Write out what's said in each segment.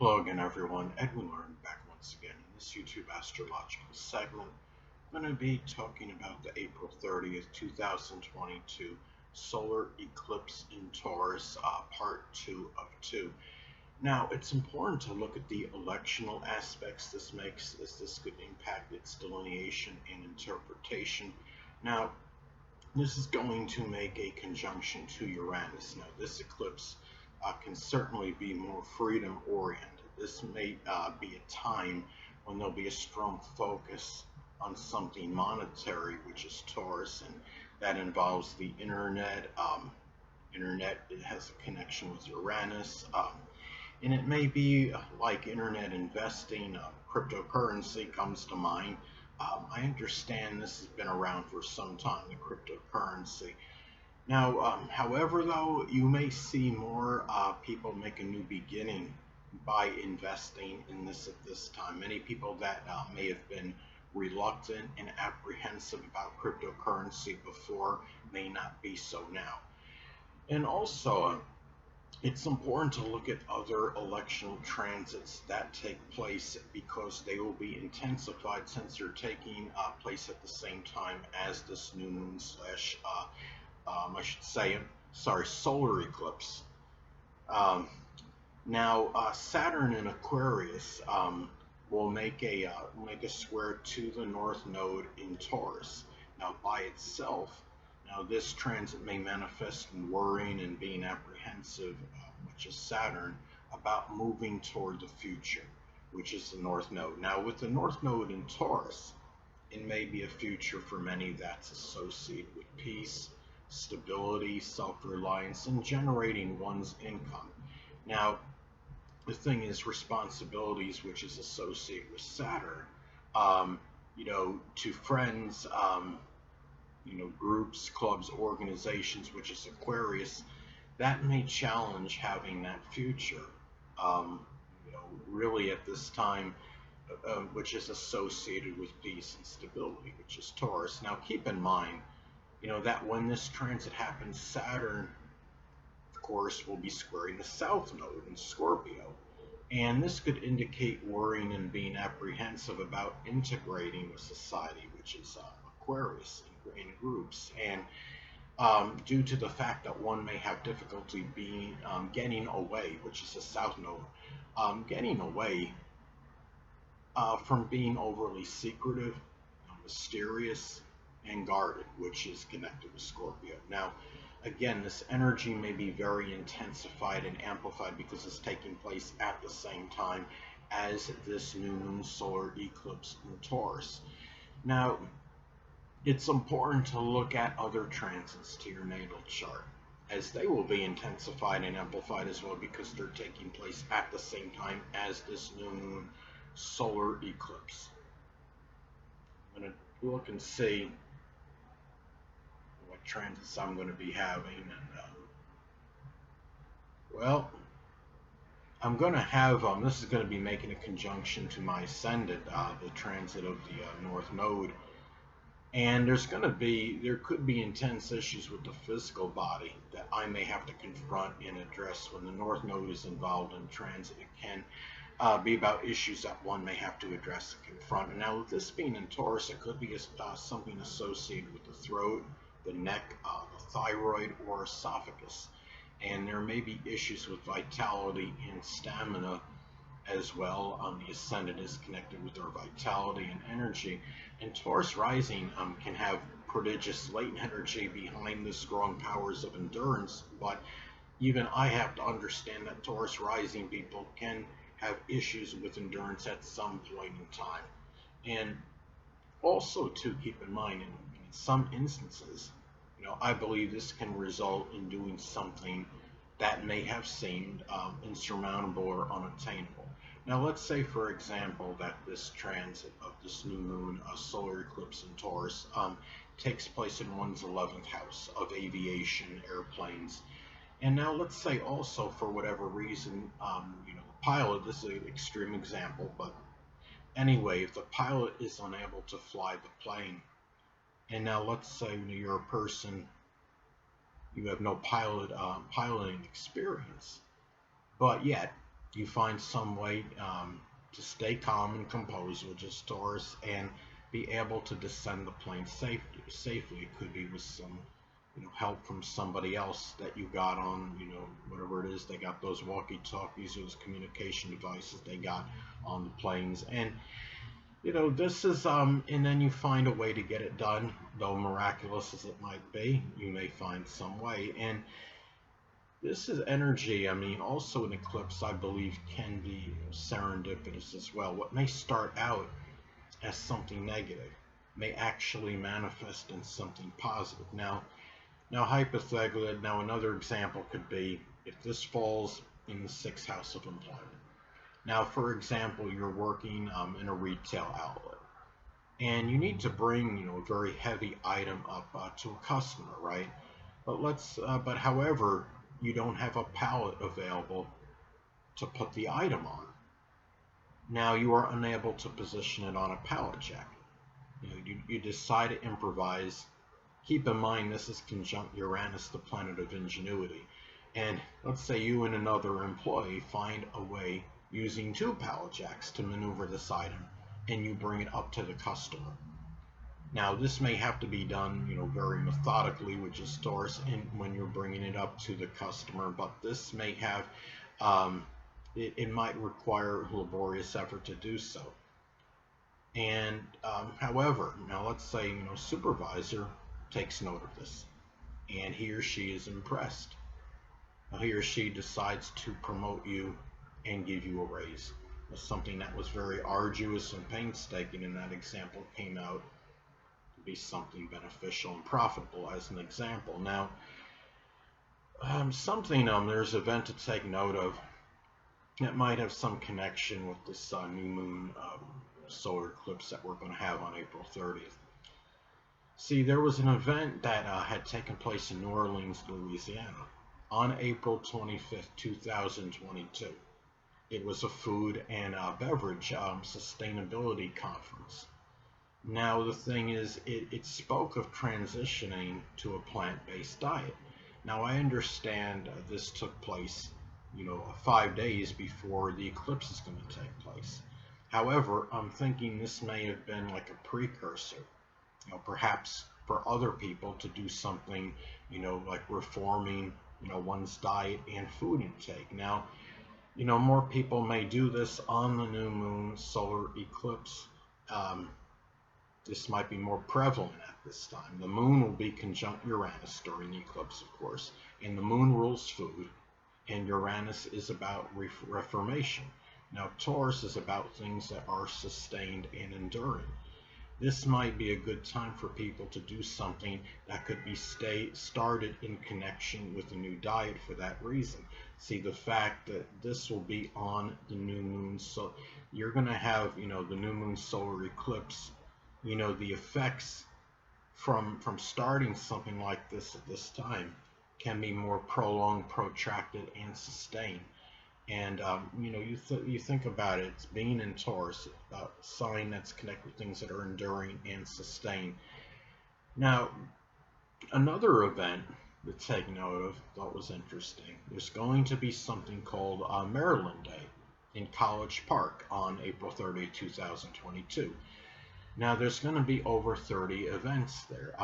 Hello again, everyone. Edwin Learnard back once again in this YouTube astrological segment. I'm going to be talking about the April 30th, 2022 solar eclipse in Taurus, part 2 of 2. Now, it's important to look at the electional aspects this makes, as this could impact its delineation and interpretation. Now, this is going to make a conjunction to Uranus. Now, this eclipse can certainly be more freedom oriented. This may be a time when there'll be a strong focus on something monetary, which is Taurus, and that involves the internet. Internet, it has a connection with Uranus, and it may be like internet investing. Cryptocurrency comes to mind. I understand this has been around for some time, the cryptocurrency. Now, however, though, you may see more people make a new beginning by investing in this at this time. Many people that may have been reluctant and apprehensive about cryptocurrency before may not be so now. And also, it's important to look at other electional transits that take place because they will be intensified since they're taking place at the same time as this new moon slash I should say, solar eclipse. Now, Saturn in Aquarius will make a square to the North Node in Taurus. Now, by itself, now this transit may manifest in worrying and being apprehensive, which is Saturn, about moving toward the future, which is the North Node. Now, with the North Node in Taurus, it may be a future for many that's associated with peace, stability, self-reliance, and generating one's income. Now, the thing is responsibilities, which is associated with Saturn, to friends, groups, clubs, organizations, which is Aquarius, that may challenge having that future, really at this time, which is associated with peace and stability, which is Taurus. Now, keep in mind, that when this transit happens, Saturn, of course, will be squaring the South Node in Scorpio. And this could indicate worrying and being apprehensive about integrating with society, which is Aquarius in groups. And due to the fact that one may have difficulty getting away, which is the South Node, getting away from being overly secretive, mysterious, and guarded, which is connected with Scorpio. Now, again, this energy may be very intensified and amplified because it's taking place at the same time as this new moon solar eclipse in Taurus. Now, it's important to look at other transits to your natal chart, as they will be intensified and amplified as well because they're taking place at the same time as this new moon solar eclipse. I'm going to look and see what transits I'm going to be having, and I'm going to have this is going to be making a conjunction to my ascendant, the transit of the North Node, and there could be intense issues with the physical body that I may have to confront and address when the North Node is involved in transit. It can be about issues that one may have to address and confront. And now, with this being in Taurus, it could be something associated with the throat, the neck, the thyroid, or esophagus. And there may be issues with vitality and stamina as well. The ascendant is connected with our vitality and energy. And Taurus rising can have prodigious latent energy behind the strong powers of endurance. But even I have to understand that Taurus rising people can have issues with endurance at some point in time. And also, to keep in mind, in some instances, I believe this can result in doing something that may have seemed insurmountable or unattainable. Now, let's say, for example, that this transit of this new moon, a solar eclipse in Taurus, takes place in one's 11th house of aviation, airplanes. And now let's say also, for whatever reason, the pilot, this is an extreme example, but anyway, if the pilot is unable to fly the plane, and now let's say you're a person, you have no piloting experience, but yet you find some way to stay calm and composed, which is Taurus, and be able to descend the plane safely. It could be with some, help from somebody else that you got on, whatever it is. They got those walkie-talkies or those communication devices they got on the planes, and this is and then you find a way to get it done, though miraculous as it might be. You may find some way, and this is energy. I mean, also an eclipse, I believe, can be serendipitous as well. What may start out as something negative may actually manifest in something positive. Now hypothetically, now another example could be if this falls in the sixth house of employment. Now, for example, you're working in a retail outlet, and you need to bring, a very heavy item up to a customer, right? But however, you don't have a pallet available to put the item on. Now you are unable to position it on a pallet jack. You decide to improvise. Keep in mind this is conjunct Uranus, the planet of ingenuity. And let's say you and another employee find a way using 2 pallet jacks to maneuver this item, and you bring it up to the customer. Now this may have to be done, very methodically, which is Taurus, and when you're bringing it up to the customer. But this may have, it might require laborious effort to do so. And however, now let's say, supervisor takes note of this, and he or she is impressed. Now, he or she decides to promote you and give you a raise. Something that was very arduous and painstaking in that example came out to be something beneficial and profitable, as an example. Now, there's an event to take note of that might have some connection with this new moon solar eclipse that we're going to have on April 30th. See, there was an event that had taken place in New Orleans, Louisiana, on April 25th, 2022. It was a food and beverage sustainability conference. Now, the thing is, it spoke of transitioning to a plant-based diet. Now, I understand this took place, 5 days before the eclipse is going to take place. However, I'm thinking this may have been like a precursor, perhaps for other people to do something, like reforming, one's diet and food intake. Now, more people may do this on the new moon solar eclipse. This might be more prevalent at this time. The moon will be conjunct Uranus during the eclipse, of course, and the moon rules food, and Uranus is about reformation. Now, Taurus is about things that are sustained and enduring. This might be a good time for people to do something that could be started in connection with a new diet for that reason. See, the fact that this will be on the new moon, so you're going to have, the new moon solar eclipse, the effects from starting something like this at this time can be more prolonged, protracted, and sustained. And you think about it, it's being in Taurus, a sign that's connected with things that are enduring and sustained. Now, another event to take note of, thought was interesting. There's going to be something called Maryland Day in College Park on April 30th, 2022. Now, there's going to be over 30 events there.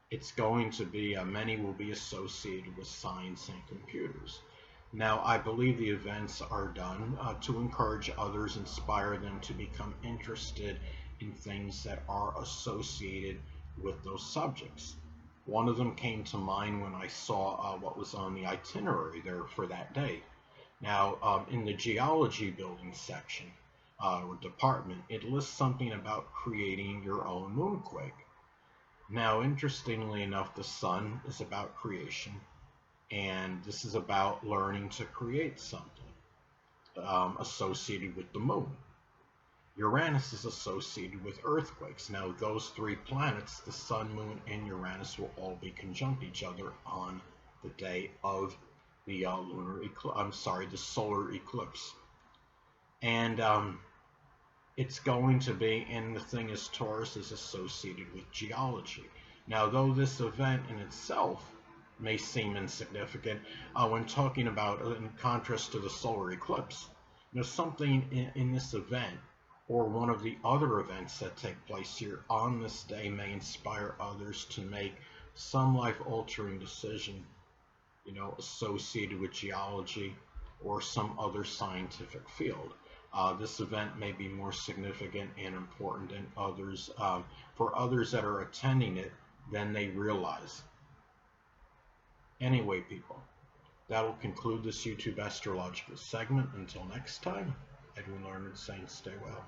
It's going to be, many will be associated with science and computers. Now, I believe the events are done to encourage others, inspire them to become interested in things that are associated with those subjects. One of them came to mind when I saw what was on the itinerary there for that day. Now, in the geology building section or department, it lists something about creating your own moonquake. Now, interestingly enough, the sun is about creation, and this is about learning to create something associated with the moon. Uranus is associated with earthquakes. Now, those 3 planets, the sun, moon, and Uranus, will all be conjunct each other on the day of the the solar eclipse. And it's going to be, and the thing is, Taurus is associated with geology. Now, though this event in itself may seem insignificant when talking about, in contrast to the solar eclipse, something in this event or one of the other events that take place here on this day may inspire others to make some life-altering decision, associated with geology or some other scientific field. This event may be more significant and important than others, for others that are attending it than they realize. Anyway, people, that will conclude this YouTube astrological segment. Until next time, Edwin Learnard saying stay well.